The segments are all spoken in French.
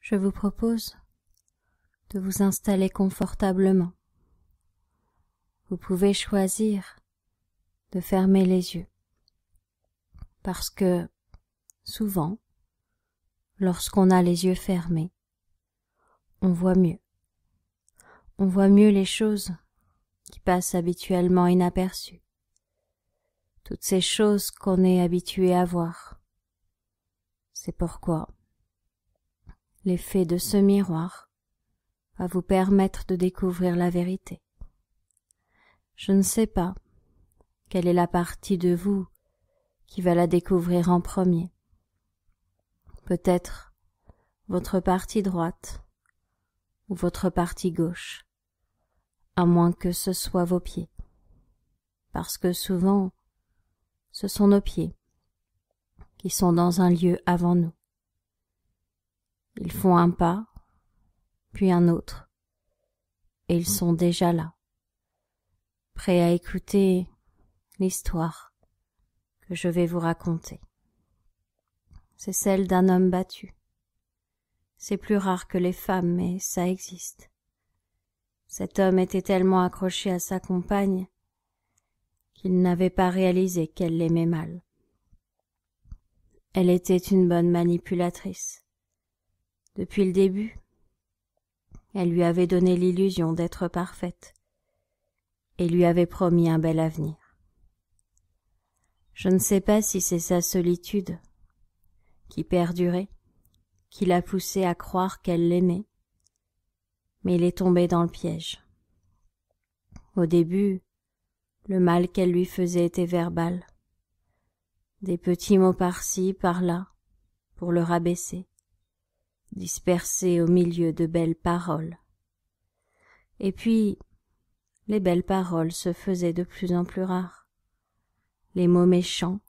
Je vous propose de vous installer confortablement. Vous pouvez choisir de fermer les yeux, parce que souvent, lorsqu'on a les yeux fermés, on voit mieux. On voit mieux les choses qui passent habituellement inaperçues, toutes ces choses qu'on est habitué à voir. C'est pourquoi l'effet de ce miroir va vous permettre de découvrir la vérité. Je ne sais pas quelle est la partie de vous qui va la découvrir en premier. Peut-être votre partie droite ou votre partie gauche, à moins que ce soit vos pieds, parce que souvent ce sont nos pieds qui sont dans un lieu avant nous. Ils font un pas, puis un autre, et ils sont déjà là, prêts à écouter l'histoire que je vais vous raconter. C'est celle d'un homme battu. C'est plus rare que les femmes, mais ça existe. Cet homme était tellement accroché à sa compagne qu'il n'avait pas réalisé qu'elle l'aimait mal. Elle était une bonne manipulatrice. Depuis le début, elle lui avait donné l'illusion d'être parfaite et lui avait promis un bel avenir. Je ne sais pas si c'est sa solitude qui perdurait, qui l'a poussé à croire qu'elle l'aimait, mais il est tombé dans le piège. Au début, le mal qu'elle lui faisait était verbal, des petits mots par-ci, par-là, pour le rabaisser, dispersés au milieu de belles paroles. Et puis, les belles paroles se faisaient de plus en plus rares. Les mots méchants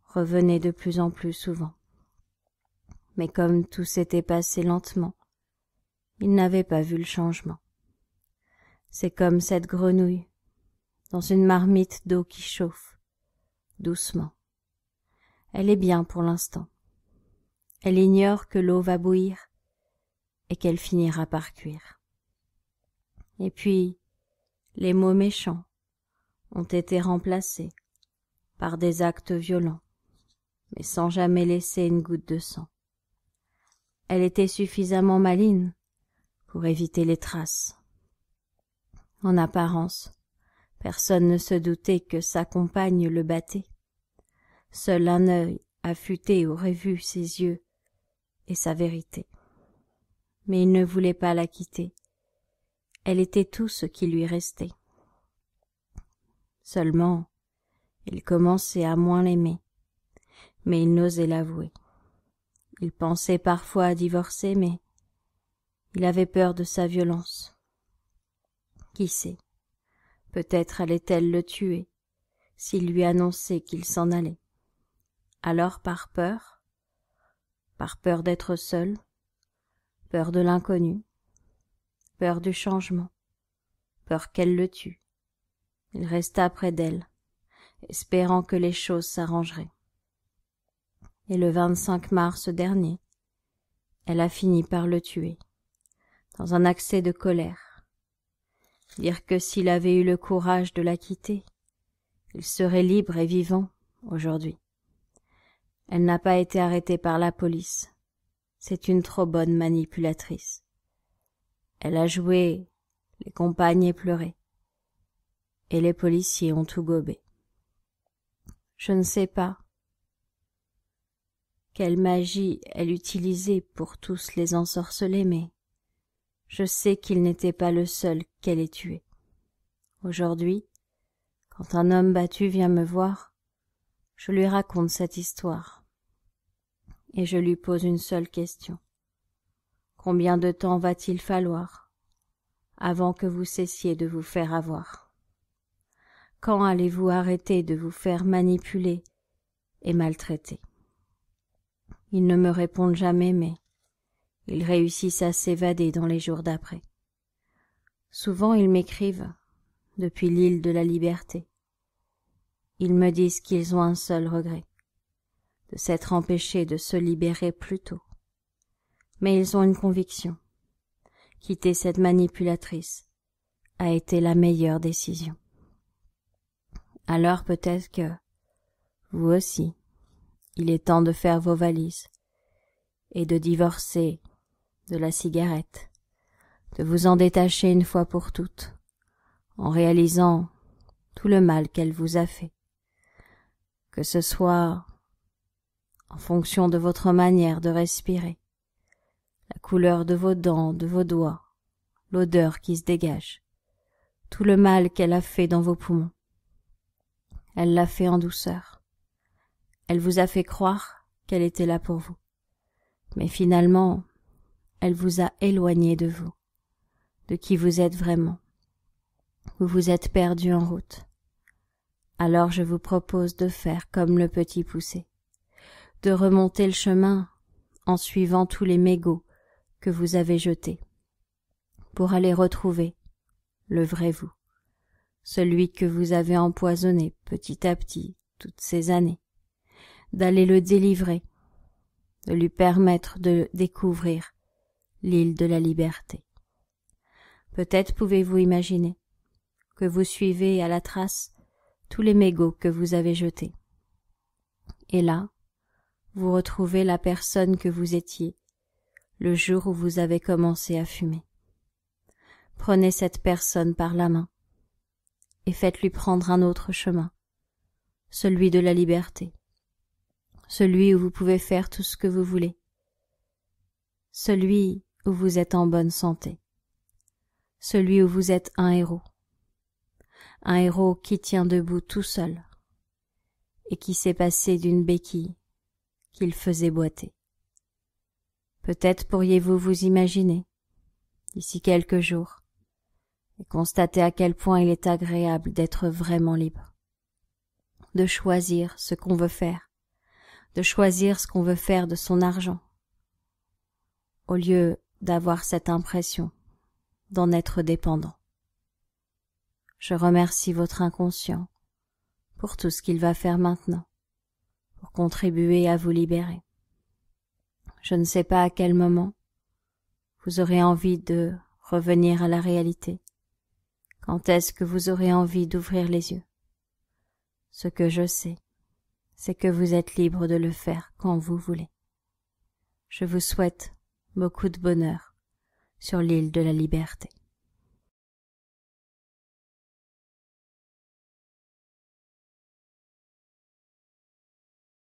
revenaient de plus en plus souvent. Mais comme tout s'était passé lentement, il n'avait pas vu le changement. C'est comme cette grenouille dans une marmite d'eau qui chauffe, doucement. Elle est bien pour l'instant. Elle ignore que l'eau va bouillir et qu'elle finira par cuire. Et puis, les mots méchants ont été remplacés par des actes violents, mais sans jamais laisser une goutte de sang. Elle était suffisamment maligne pour éviter les traces. En apparence, personne ne se doutait que sa compagne le battait. Seul un œil affûté aurait vu ses yeux et sa vérité. Mais il ne voulait pas la quitter. Elle était tout ce qui lui restait. Seulement, il commençait à moins l'aimer, mais il n'osait l'avouer. Il pensait parfois à divorcer, mais il avait peur de sa violence. Qui sait, peut-être allait-elle le tuer s'il lui annonçait qu'il s'en allait. Alors par peur d'être seul, peur de l'inconnu, peur du changement, peur qu'elle le tue, il resta près d'elle, espérant que les choses s'arrangeraient. Et le 25 mars dernier, elle a fini par le tuer, dans un accès de colère. Dire que s'il avait eu le courage de la quitter, il serait libre et vivant aujourd'hui. Elle n'a pas été arrêtée par la police. C'est une trop bonne manipulatrice. Elle a joué les compagnes et pleuré. Et les policiers ont tout gobé. Je ne sais pas quelle magie elle utilisait pour tous les ensorceler, mais je sais qu'il n'était pas le seul qu'elle ait tué. Aujourd'hui, quand un homme battu vient me voir, je lui raconte cette histoire. Et je lui pose une seule question. Combien de temps va-t-il falloir avant que vous cessiez de vous faire avoir? Quand allez-vous arrêter de vous faire manipuler et maltraiter? Ils ne me répondent jamais, mais ils réussissent à s'évader dans les jours d'après. Souvent ils m'écrivent depuis l'île de la Liberté. Ils me disent qu'ils ont un seul regret, de s'être empêchés de se libérer plus tôt. Mais ils ont une conviction. Quitter cette manipulatrice a été la meilleure décision. Alors peut-être que, vous aussi, il est temps de faire vos valises et de divorcer de la cigarette, de vous en détacher une fois pour toutes, en réalisant tout le mal qu'elle vous a fait, que ce soit en fonction de votre manière de respirer, la couleur de vos dents, de vos doigts, l'odeur qui se dégage, tout le mal qu'elle a fait dans vos poumons. Elle l'a fait en douceur. Elle vous a fait croire qu'elle était là pour vous. Mais finalement, elle vous a éloigné de vous, de qui vous êtes vraiment. Vous vous êtes perdu en route. Alors je vous propose de faire comme le petit poussé, de remonter le chemin en suivant tous les mégots que vous avez jetés, pour aller retrouver le vrai vous, celui que vous avez empoisonné petit à petit toutes ces années, d'aller le délivrer, de lui permettre de découvrir l'île de la liberté. Peut-être pouvez-vous imaginer que vous suivez à la trace tous les mégots que vous avez jetés. Et là, vous retrouvez la personne que vous étiez le jour où vous avez commencé à fumer. Prenez cette personne par la main et faites-lui prendre un autre chemin, celui de la liberté, celui où vous pouvez faire tout ce que vous voulez, celui où vous êtes en bonne santé, celui où vous êtes un héros qui tient debout tout seul et qui s'est passé d'une béquille qu'il faisait boiter. Peut-être pourriez-vous vous imaginer, d'ici quelques jours, et constater à quel point il est agréable d'être vraiment libre, de choisir ce qu'on veut faire, de choisir ce qu'on veut faire de son argent, au lieu d'avoir cette impression d'en être dépendant. Je remercie votre inconscient pour tout ce qu'il va faire maintenant, pour contribuer à vous libérer. Je ne sais pas à quel moment vous aurez envie de revenir à la réalité. Quand est-ce que vous aurez envie d'ouvrir les yeux? Ce que je sais, c'est que vous êtes libre de le faire quand vous voulez. Je vous souhaite beaucoup de bonheur sur l'île de la liberté.